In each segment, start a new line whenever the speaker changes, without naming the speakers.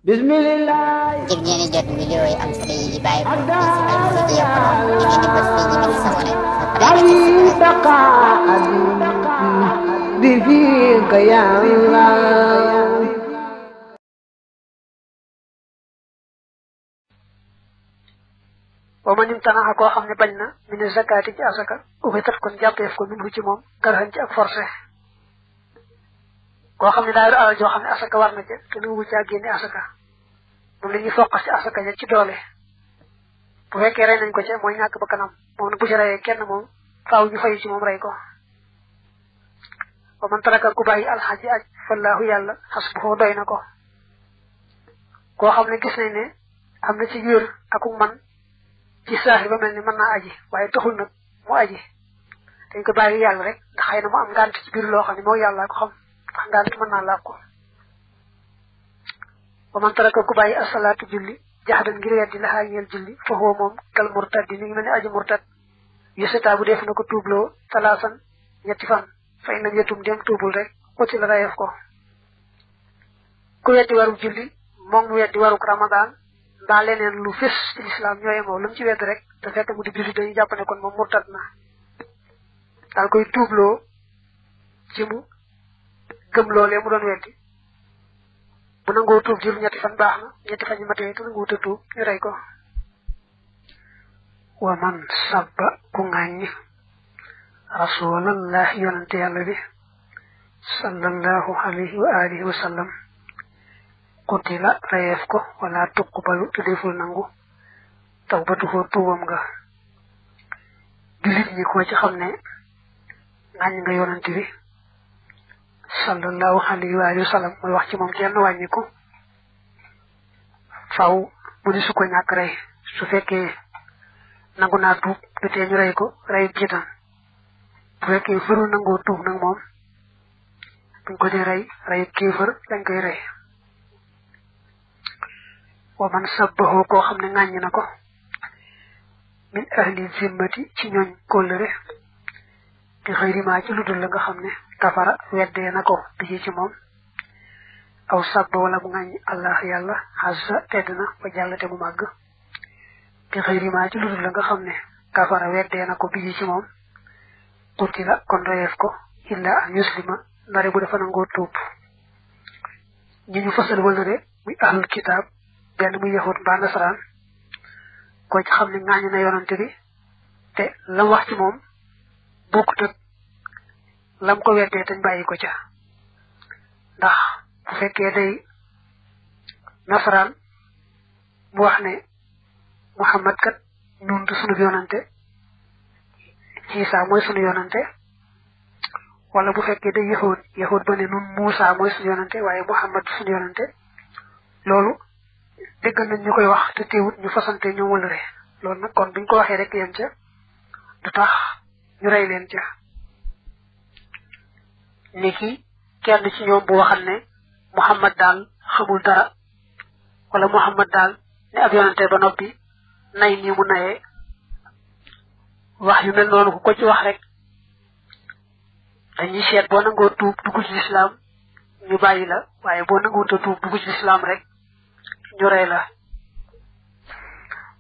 Bismillah.
ngir ngeen jot vidéo yi am solo yi bàyyi ko ci Al-Mouridiyyah Pro da ngeen di bës fii ñu bind s'abonné
بفيك يا الله
wa man imtanaha koo xam ne bañ na min zakati ci asaka uxitat kon jàppeef ko min hu ci moom karhan ci ak forcé koo xam ne daa yor alal joo xam ne asaka war na ca te nangu caa génne asaka moom la ñuy foqas ci asaka ja ci doole bu fekkee rey nañ ko ca mooy ñàkk ba kanam moom nag bu ci reyee kenn moom faaw ñu fayu ci moom rey ko wa man taraka ku bàyyi alxaji aj fallahu yàlla xasbuhu doy na ko koo xam ne gis nañ ne am na ci wér akuk man ci saaxi ba mel ni mën naa aji waaye taxul nag mu aji dañ ko bàyyi yàlla rek ndax xëy na mu am ngànt ci biir loo xam ne moo yàlla ko xam ndax ngànt mën naa laaj ko ba man taraka ku bàyyi asalaatu julli jaxdan ngir weddi laxaa ñeel julli fa huwa moom kal murtad di mi ngi mel ni aji murtad yusata bu def na ko tuubloo talaasan ñetti fan fa in lam yetum dem tuubul rek uti la rayef ko ku weddi waruk julli moom mu weddi waruk ramadan mbaa leneen lu fés ci lislaam ñooye moo lu mu ci wedd rek te fekk mu di julli dañuy jàpp ne kon moom murtad na daal koy tuubloo ci mu gëm loolee mu doon weddi bu nangoo tuub jël ñetti fan baax na ñetti fan yi matee te nangoo tuub ñu rey ko wa man sabba ku ŋàññ rasulallah yonante yàlla bi sallallahu alayhi wa alihi wa sallam qutila reyeef ko wala tuqbalu te deful nangu tawbatuhu tuubam nga julit ñi ko ci xam ne ŋàññ nga yonante bi sallallahu alayhi wa alihi wa sallam mooy wax ci moom kenn wàññi ko faw mu di su ko ñàkk rey su fekkee nangu naa tuub du tee ñu rey ko rey jiitam bu fekkee fërul nangoo tuub nag moom buñ ko dee rey kéefër lañ koy rey wa man sabbahu koo xam ne ŋàññ na ko min ahli zimmati ci ñooñ kóllëre di xëyri maa ci ludul la nga xam ne kafara weddee na ko bi ci moom aw sabba wala mu ŋàññ allah yàlla xasa tedd na ba jàllate mu màgg di xëyri maa ci ludul la nga xam ne kafara weddee na ko bi ci moom qutila kon reyeef ko illa an yuslima ndare bu dafa nangoo tuub ñi ñu fasal wëlëre muy ahlul kitaab benn muy yahud mbaa nasaraan ko ci xam ne ŋaañu na yonante bi te lam wax ci moom bokkut ak lam ko weddee tañ bàyyi ko ca ndax bu fekkee day nasaraan mu wax ne muhammad kat nun du sunu yonante Isa mooy sunu yonante wala bu fekkee day yahud ba ne nun Muusa mooy sunu yonante waaye muhammad du sunu yonante loolu déggal nañ ñu koy wax te teewut ñu fasante ñu wëlëre loolu nag kon buñ ko waxee rek yem ca du tax ñu rey leen ca niki kenn ci ñoom bu waxal ne muhammad daal xamul dara wala muhammad daal ne ab yonante ba noppi nay nii mu nayee wax yu mel noonu ku ko ci wax rek dañuy seet boo nangoo tuub dugg ci lislaam ñu bàyyi la waaye boo nanguwuta tuub dugg ci lislaam rek ñu rey la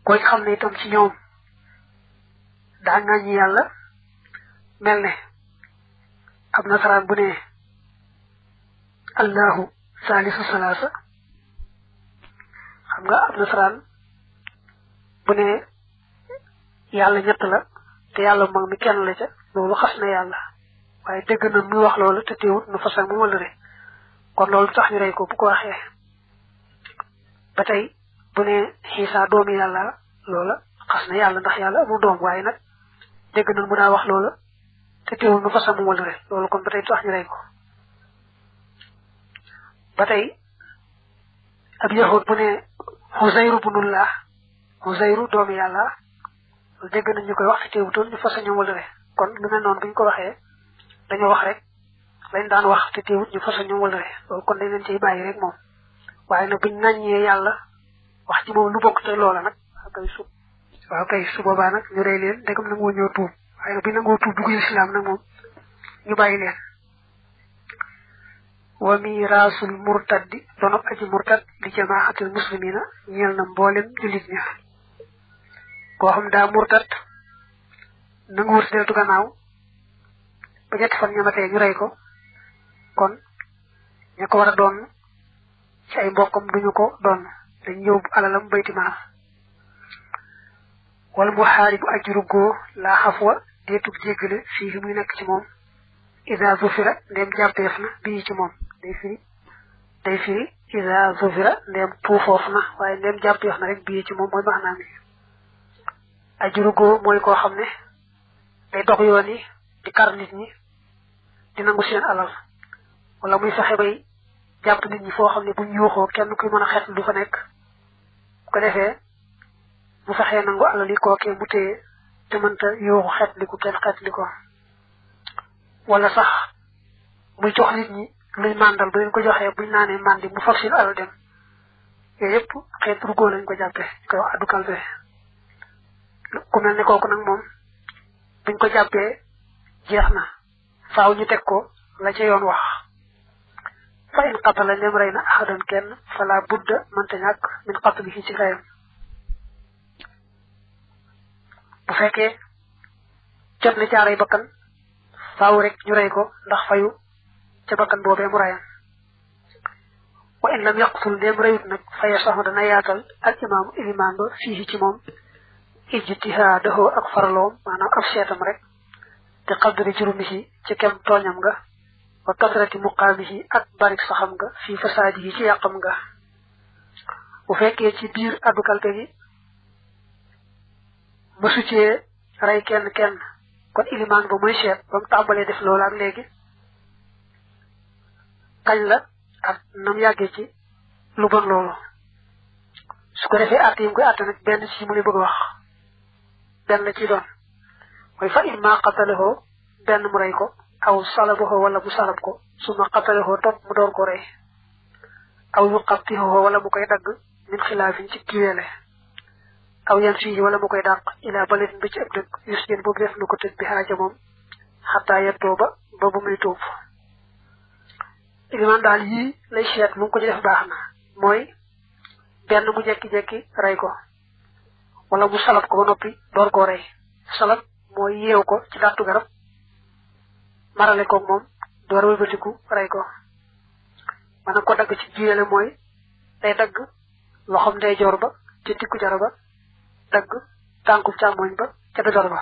koy xam ne itam ci ñoom daa ŋàññi yàlla mel ne ab nasaraan bu ne allahu salisu salaasa xam nga ab nasaraan bu ne yàlla ñett la te yàlla mag mi kenn la ca loolu xas na yàlla waaye dégg na muy wax loolu te teewut nu fasal mu wëlëre kon loolu tax ñu rey ko bu ko waxee ba tey bu ne xiisa doomi yàlla loola xas na yàlla ndax yàlla amul doom waaye nag dégg na mu daa wax loola te teewul nu fasal mu wëlëre loolu kon ba tey tax ñu rey ko ba tey ab yahud bu ne xusayru bunullah xusayru doomi yàlla dégg nañ ñu koy wax te teewutoon ñu fasa ñu wëlëre kon lu mel noonu buñ ko waxee dañoo wax rek lañ daan wax te teewut ñu fasa ñu wëlëre loolu kon dañ leen ciy bàyyi rek moom waaye nag buñ naññee yàlla wax ci moom lu bokk te loola nag waaw kay su boobaa nag ñu rey leen ndegam nangoo ñoo tuub waaye nag buñ nangoo tuub dugg islam nag moom ñu bàyyi leen wa miraasul murtaddi donop aji murtad li jamaaxatil muslimina ñeel na mboolem jullit ña koo xam daa murtad nangu wut deltu gannaaw ba ñetti fan ñamatee ñu rey ko kon ña ko war a doon ci ay mbokkam duñu ko doon dañ yóbbu alalam bayti maal wala mu xaaribu ajru góo laa xafwa deetug jéggale fii muy nekk ci moom ida zufira ndem jàppeef na bii ci moom day firi ida zufira ndem puufoof na waaye ndem jàppeef na rek bii ci moom mooy maanaam mi ajru góo mooy koo xam ne day dox yoon yi di kar nit ñi di nangu seen alal wala muy fexe bay jàpp nit ñi foo xam ne buñ yuuxoo kenn kuy mën a xet du fa nekk bu ko defee bu fexee nangu alal yi kookee mu téye te mënta yuuxu xet li ko kenn xet li ko wala sax muy jox nit ñi luy màndal bu leen ko joxee buñ naanee màndi mu fab seen alal dem yooyu yëpp xeet rugoo lañ ko jàppee koy wax addu kalpe ku mel ne kooku nag moom buñ ko jàppee jeex na faaw ñu teg ko la ca yoon wax fa in qatala nem rey na ahadan kenn fala budda mënta ñàkk min qatlihi ci reyam bu fekkee jot na caaray bakkan faaw rek ñu rey ko ndax fayu ca bakkan boobee mu reyam wa in lam yaqtul dem reyut nag faye sax dana yaatal al imaamu ilimaan ba fii ci moom ijtihaadahu ak faraloom maanaam ab seetam rek te qadri jurumihi ci kem tooñam nga wa kasrati muqaamihi ak barik saxam nga fii fasaadihi ci yàqam nga bu fekkee ci biir addu kalpe gi mësu cee rey kenn kon ilimaan ba muy seet ba mu tàmbalee def loolu ak léegi kañ la ak nam yàggee ci lu bon loolu su ko defee àtte yi mu koy àtte nag benn ci mu li bëgg wax benn la ci doon mooy fa imma qatalahu benn mu rey ko aw salabahu wala mu salab ko suma qatalahu topp mu door ko rey aw yuqattihu wala mu koy dagg min xilaafin ci kiweele aw yan fii wala mu koy dàq ila baleen ba ci ëpp dëkk yus jën boobu def na ko tëj bi xaaja moom xataa yettoo ba bu muy tuub iliman daal yii lay seet lu mu ko ci def baax na mooy benn mu jekki-jekki rey ko wala mu salab ko ba noppi door koo rey salab mooy yeew ko ci dàttu garab marale ko moom door wëlbatiku rey ko mana ko dagg ci jiyeele mooy day dagg loxom ndeyjoor ba ci tikku jara ba dagg tànku càmmoñ ba ca dojor ba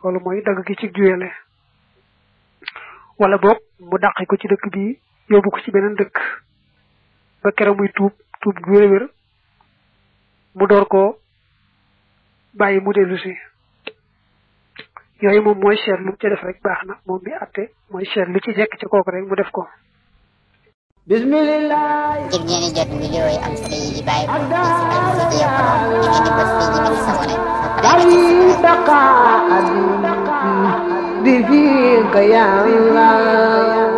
loolu mooy dagg gi ci jiyeele wala boog mu dàqi ko ci dëkk bi yóbbu ko ci beneen dëkk ba kere muy tuub gu wér mu door koo bàyyi mu dellu si yooyu moom mooy seet lu ci def rek baax na moom bi atte mooy seet lu ci jekk ci kooku rek mu def ko
bismillah
ngir ngeen di jot vidéo yi am solo yi di bàyyi ko ci Vivier Pro ngeen di bës fii ñu sabone
bi fi ka ya Allah